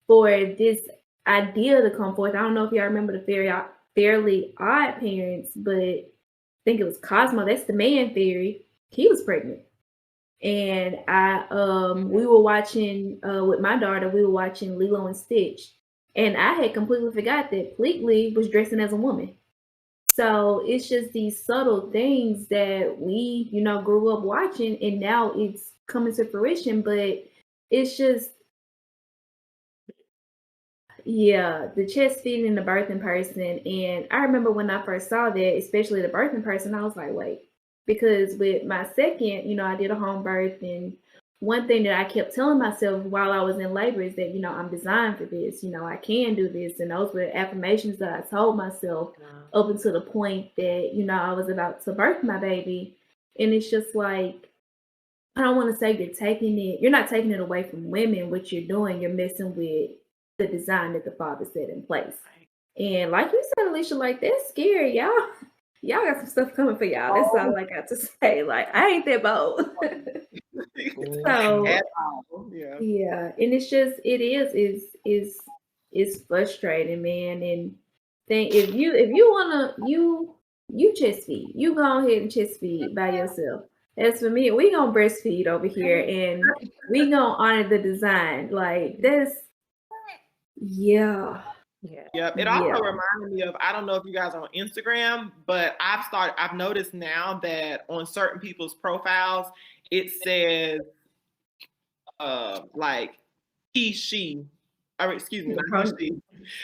for this idea to come forth. I don't know if y'all remember the Fairly Odd Parents, but I think it was Cosmo. That's the man theory. He was pregnant, and I we were watching with my daughter. We were watching Lilo and Stitch, and I had completely forgot that Pleatley was dressing as a woman. So it's just these subtle things that we, grew up watching, and now it's coming to fruition. But it's just, yeah, the chest feeding and the birthing person. And I remember when I first saw that, especially the birthing person, I was like, wait, because with my second, I did a home birth. And one thing that I kept telling myself while I was in labor is that, I'm designed for this, I can do this. And those were affirmations that I told myself up until the point that, I was about to birth my baby. And it's just like, I don't want to say you're not taking it away from women. What you're doing, you're messing with the design that the father set in place. And like you said, Alicia, like that's scary, y'all. Y'all got some stuff coming for y'all. That's all I got to say. Like I ain't that bold. So yeah, and it's just it's frustrating, man. And think if you wanna you chest feed, you go ahead and chest feed by yourself. As for me, we gonna breastfeed over here, and we gonna honor the design. Like that's yeah. Yep. It also reminded me of, I don't know if you guys are on Instagram, but I've noticed now that on certain people's profiles, it says like he, she, or excuse me, not he,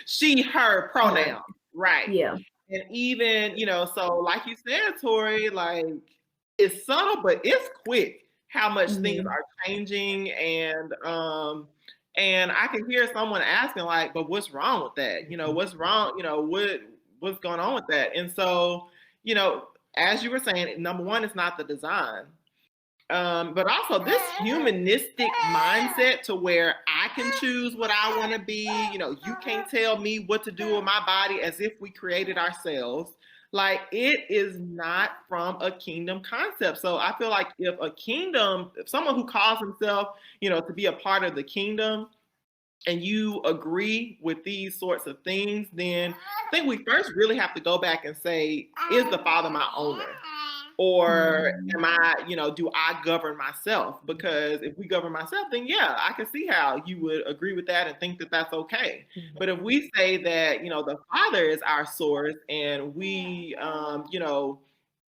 she, her pronoun. Right. Yeah. And even, so like you said, Tori, like it's subtle, but it's quick how much things are changing. And I can hear someone asking like, but what's wrong with that? What's wrong? What's going on with that? And so, as you were saying, number one, it's not the design. But also this humanistic mindset to where I can choose what I want to be. You can't tell me what to do with my body, as if we created ourselves. Like it is not from a kingdom concept. So I feel like if someone who calls himself, to be a part of the kingdom, and you agree with these sorts of things, then I think we first really have to go back and say, is the Father my owner? Or am I, do I govern myself? Because if we govern myself, then yeah, I can see how you would agree with that and think that that's okay. But if we say that, the Father is our source and we,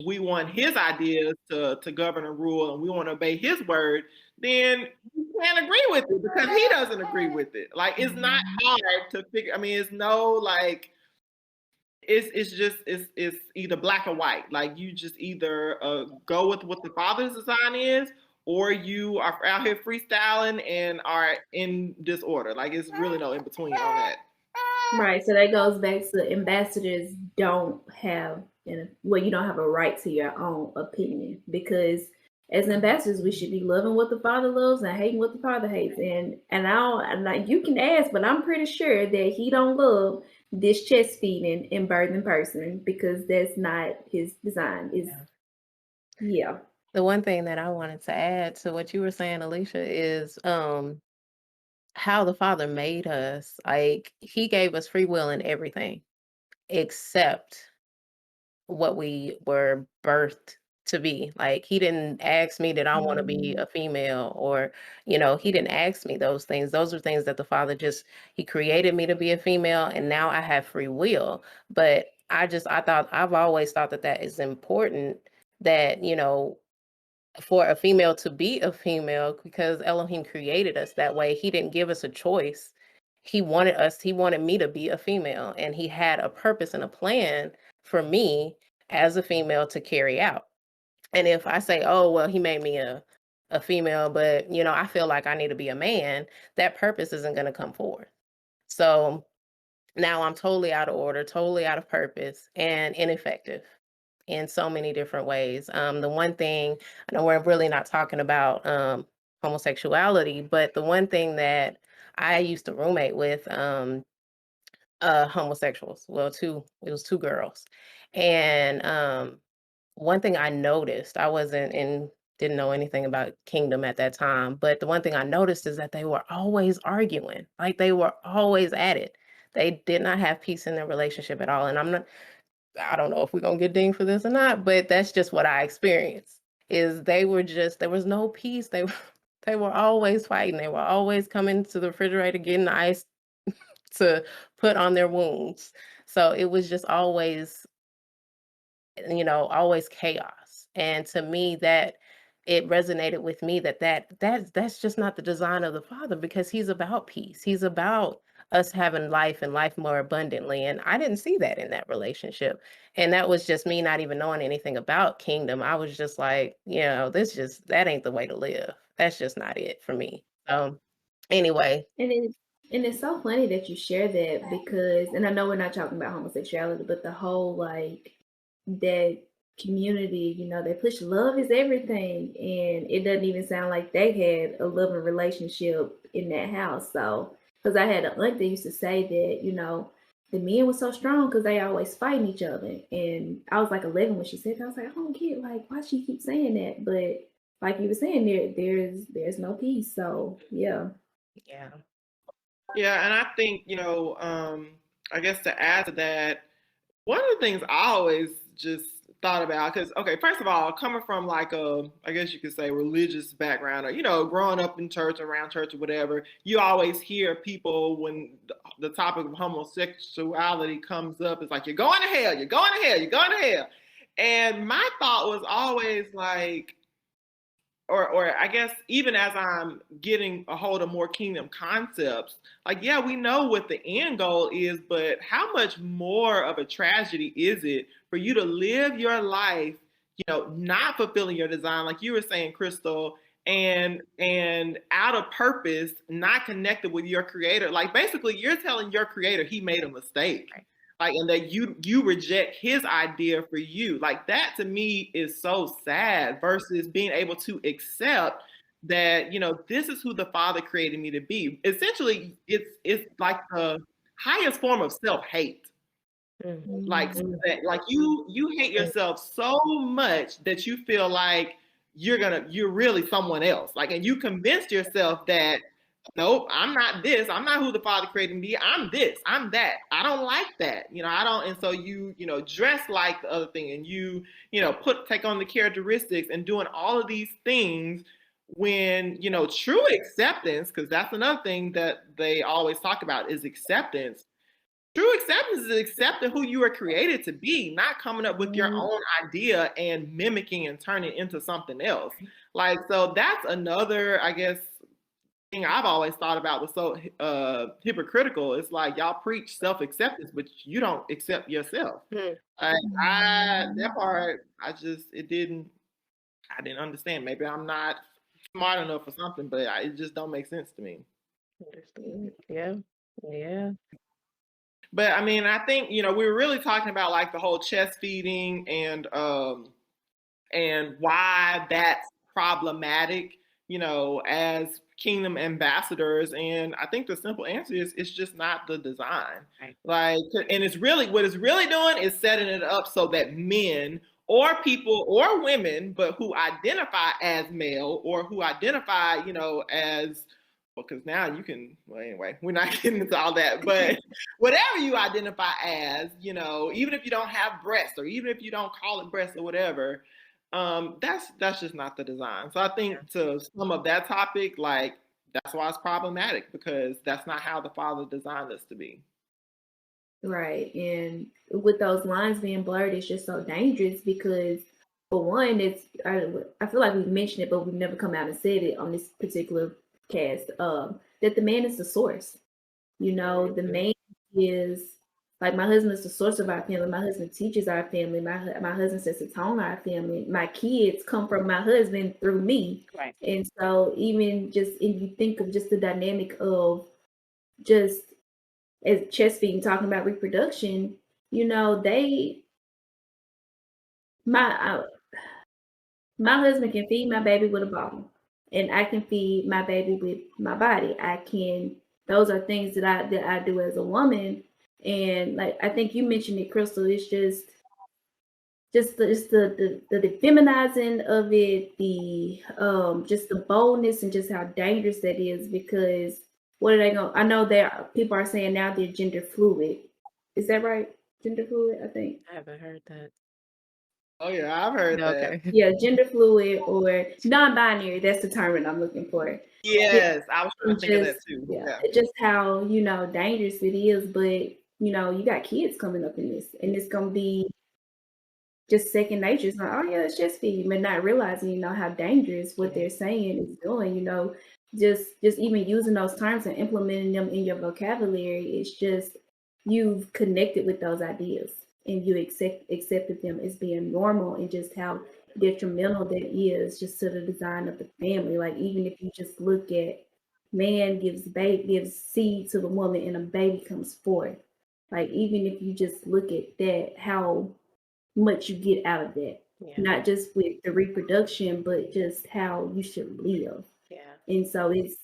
we want his ideas to govern and rule and we want to obey his word, then you can't agree with it because he doesn't agree with it. Like, it's not hard to figure. I mean, it's no like, it's either black or white. Like you just either go with what the Father's design is, or you are out here freestyling and are in disorder. Like it's really no in between on that. Right. So that goes back to ambassadors don't have you don't have a right to your own opinion, because as ambassadors we should be loving what the Father loves and hating what the Father hates. And you can ask, but I'm pretty sure that he don't love this chest feeding and birthing person, because that's not his design. Yeah. The one thing that I wanted to add to what you were saying, Alicia, is how the Father made us. Like he gave us free will in everything except what we were birthed to be. Like he didn't ask me that I want to be a female, or he didn't ask me those things. Those are things that the Father he created me to be a female, and now I have free will. But I've always thought that is important, that for a female to be a female, because Elohim created us that way. He didn't give us a choice. He wanted me to be a female, and he had a purpose and a plan for me as a female to carry out. And if I say, oh, well, he made me a female, but I feel like I need to be a man, that purpose isn't going to come forward. So now I'm totally out of order, totally out of purpose, and ineffective in so many different ways. The one thing, I know we're really not talking about homosexuality, but the one thing that I used to roommate with homosexuals. Well, it was two girls. And one thing I noticed, I wasn't in didn't know anything about kingdom at that time, but the one thing I noticed is that they were always arguing. Like they were always at it. They did not have peace in their relationship at all. And I don't know if we're gonna get dinged for this or not, but that's just what I experienced. Is they were just there was no peace. They were always fighting. They were always coming to the refrigerator getting the ice to put on their wounds. So it was just always, always chaos. And to me, that it resonated with me that's just not the design of the Father, because he's about peace. He's about us having life and life more abundantly. And I didn't see that in that relationship. And that was just me not even knowing anything about kingdom. I was just like, that ain't the way to live. That's just not it for me. Anyway. And it's so funny that you share that, because, and I know we're not talking about homosexuality, but the whole like that community, they push love is everything, and it doesn't even sound like they had a loving relationship in that house. So, because I had an aunt that used to say that, the men were so strong because they always fighting each other, and I was like 11 when she said that. I was like, I don't get like why she keeps saying that, but like you were saying, there's no peace. So yeah. Yeah. Yeah, and I think, I guess to add to that, one of the things I always just thought about, because, okay, first of all, coming from like I guess you could say religious background, or, growing up in church, around church or whatever, you always hear people when the topic of homosexuality comes up, it's like, you're going to hell, you're going to hell, you're going to hell. And my thought was always like, or I guess even as I'm getting a hold of more kingdom concepts, like, yeah, we know what the end goal is, but how much more of a tragedy is it for you to live your life, not fulfilling your design, like you were saying, Crystal, and out of purpose, not connected with your creator. Like basically you're telling your creator he made a mistake. Right. Like, and that you reject his idea for you. Like that to me is so sad, versus being able to accept that, this is who the Father created me to be. Essentially, it's like the highest form of self-hate. Mm-hmm. Like that, like you hate yourself so much that you feel like you're really someone else. Like, and you convinced yourself that, nope, I'm not this. I'm not who the Father created me. I'm this. I'm that. I don't like that. I don't. And so you dress like the other thing, and you take on the characteristics and doing all of these things, when true acceptance, because that's another thing that they always talk about is acceptance. True acceptance is accepting who you were created to be, not coming up with your own idea and mimicking and turning into something else. Like, so that's another, I guess, thing I've always thought about was so hypocritical. It's like y'all preach self-acceptance, but you don't accept yourself. That part, I didn't understand. Maybe I'm not smart enough or something, but it just don't make sense to me. Understood. Yeah. Yeah. But I mean, I think, we were really talking about like the whole chest feeding and why that's problematic, as kingdom ambassadors. And I think the simple answer is it's just not the design. Right. Like, and it's really, what it's really doing is setting it up so that men or people or women, but who identify as male or who identify, as, because now you can, well, anyway, we're not getting into all that, but whatever you identify as, even if you don't have breasts, or even if you don't call it breasts or whatever, that's just not the design. So I think to sum up that topic, like, that's why it's problematic, because that's not how the Father designed us to be. Right. And with those lines being blurred, it's just so dangerous, because for one, I feel like we've mentioned it, but we've never come out and said it on this particular cast, that the man is the source. The man is, like, my husband is the source of our family. My husband teaches our family. My husband sets the tone our family. My kids come from my husband through me. Right. And so even just if you think of just the dynamic of just as chest feeding, talking about reproduction, my husband can feed my baby with a bottle, and I can feed my baby with my body. Those are things that I do as a woman. And like, I think you mentioned it, Crystal, it's just the feminizing of it, the just the boldness and just how dangerous that is. Because what are they going? I know that people are saying now they're gender fluid. Is that right? Gender fluid, I think. I haven't heard that. Oh yeah, I've heard that. Okay. Yeah, gender fluid or non-binary. That's the term that I'm looking for. Yes, I was trying to think of that Just too. yeah, Yeah. just how dangerous it is. But you got kids coming up in this, and it's gonna be just second nature. It's like, oh yeah, it's just feeding, but not realizing, how dangerous what they're saying is doing. Just even using those terms and implementing them in your vocabulary. It's just you've connected with those ideas and you accepted them as being normal, and just how detrimental that is just to the design of the family. Like even if you just look at man gives seed to the woman and a baby comes forth. Like even if you just look at that, how much you get out of that. Yeah. Not just with the reproduction, but just how you should live. Yeah. And so it's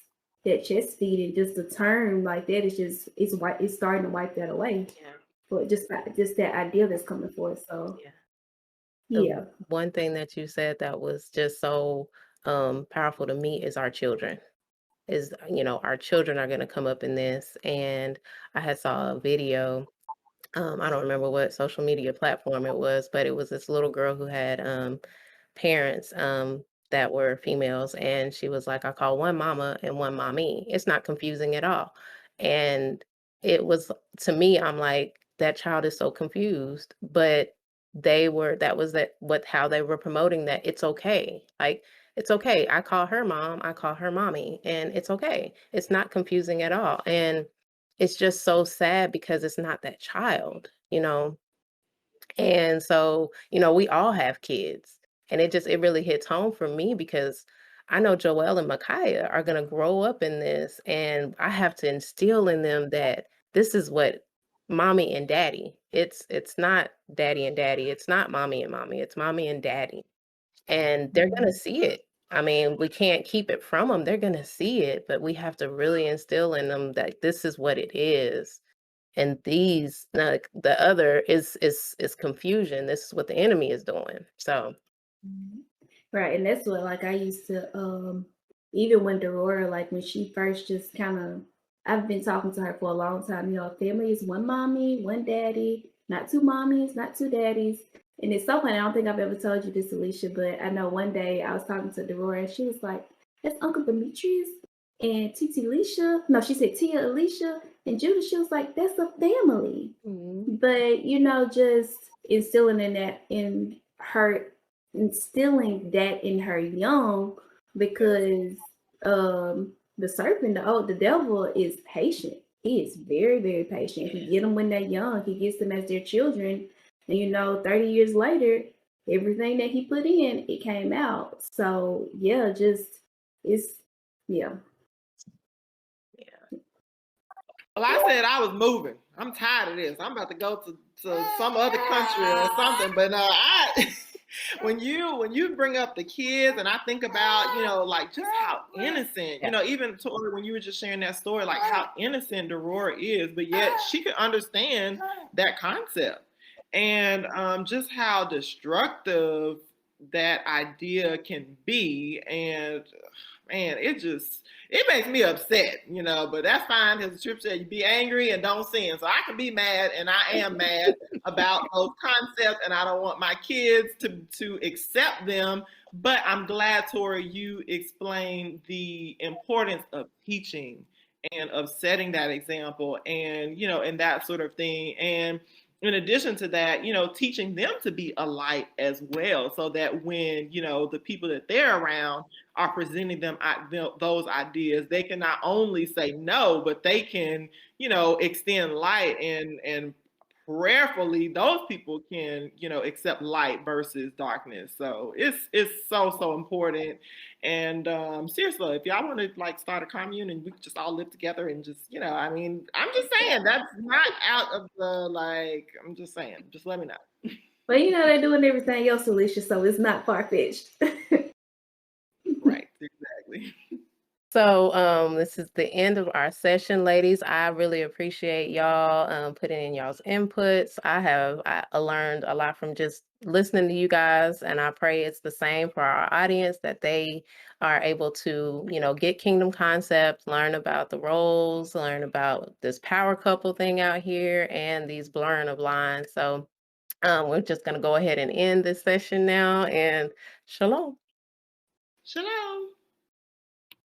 that chest feeding, just the term like that is just it's starting to wipe that away. Yeah. But just that idea that's coming forth. So Yeah. yeah. One thing that you said that was just so powerful to me is our children. Is our children are going to come up in this, and I had saw a video. I don't remember what social media platform it was, but it was this little girl who had parents that were females, and she was like, I call one mama and one mommy. It's not confusing at all. And it was, to me, I'm like, that child is so confused, but that was how they were promoting that it's okay. Like, it's okay. I call her mom, I call her mommy, and it's okay. It's not confusing at all. And it's just so sad because it's not that child. And so, we all have kids. And it really hits home for me because I know Joelle and Micaiah are going to grow up in this. And I have to instill in them that this is what mommy and daddy. It's not daddy and daddy. It's not mommy and mommy. It's mommy and daddy. And they're going to see it. I mean, we can't keep it from them. They're going to see it, but we have to really instill in them that this is what it is. And these, like the other is confusion. This is what the enemy is doing. So Right. And that's what like I used to even when Dorora, like when she first just kind of I've been talking to her for a long time. Family is one mommy, one daddy, not two mommies, not two daddies. And it's so funny. I don't think I've ever told you this, Alicia, but I know one day I was talking to Dorora and she was like, that's Uncle Demetrius and Titi Alicia. No, she said Tia Alicia and Judah. She was like, that's a family. But just instilling that in her young, because the serpent, the devil is patient. He is very, very patient. He get them when they're young. He gets them as their children. And 30 years later, everything that he put in, it came out. So yeah, yeah. Well, I said I was moving. I'm tired of this. I'm about to go to some other country or something. But when you bring up the kids, and I think about like just how innocent, even Tori, when you were just sharing that story, like how innocent Dorora is, but yet she could understand that concept, and just how destructive that idea can be. And man, it makes me upset, but that's fine, because the scripture said you be angry and don't sin. So I can be mad, and I am mad about those concepts, and I don't want my kids to accept them. But I'm glad, Tori, you explained the importance of teaching and of setting that example, and and that sort of thing. And in addition to that, teaching them to be a light as well, so that when the people that they're around are presenting them those ideas, they can not only say no, but they can extend light, and prayerfully those people can accept light versus darkness. So it's so important. And seriously, if y'all want to like start a commune and we can just all live together and just I'm just saying that's not out of the I'm just saying, just let me know. But they're doing everything else, Alicia, so it's not far-fetched. Right, exactly. So this is the end of our session, ladies. I really appreciate y'all putting in y'all's inputs. I learned a lot from just listening to you guys, and I pray it's the same for our audience, that they are able to, get kingdom concepts, learn about the roles, learn about this power couple thing out here, and these blurring of lines. So we're just going to go ahead and end this session now, and shalom. Shalom.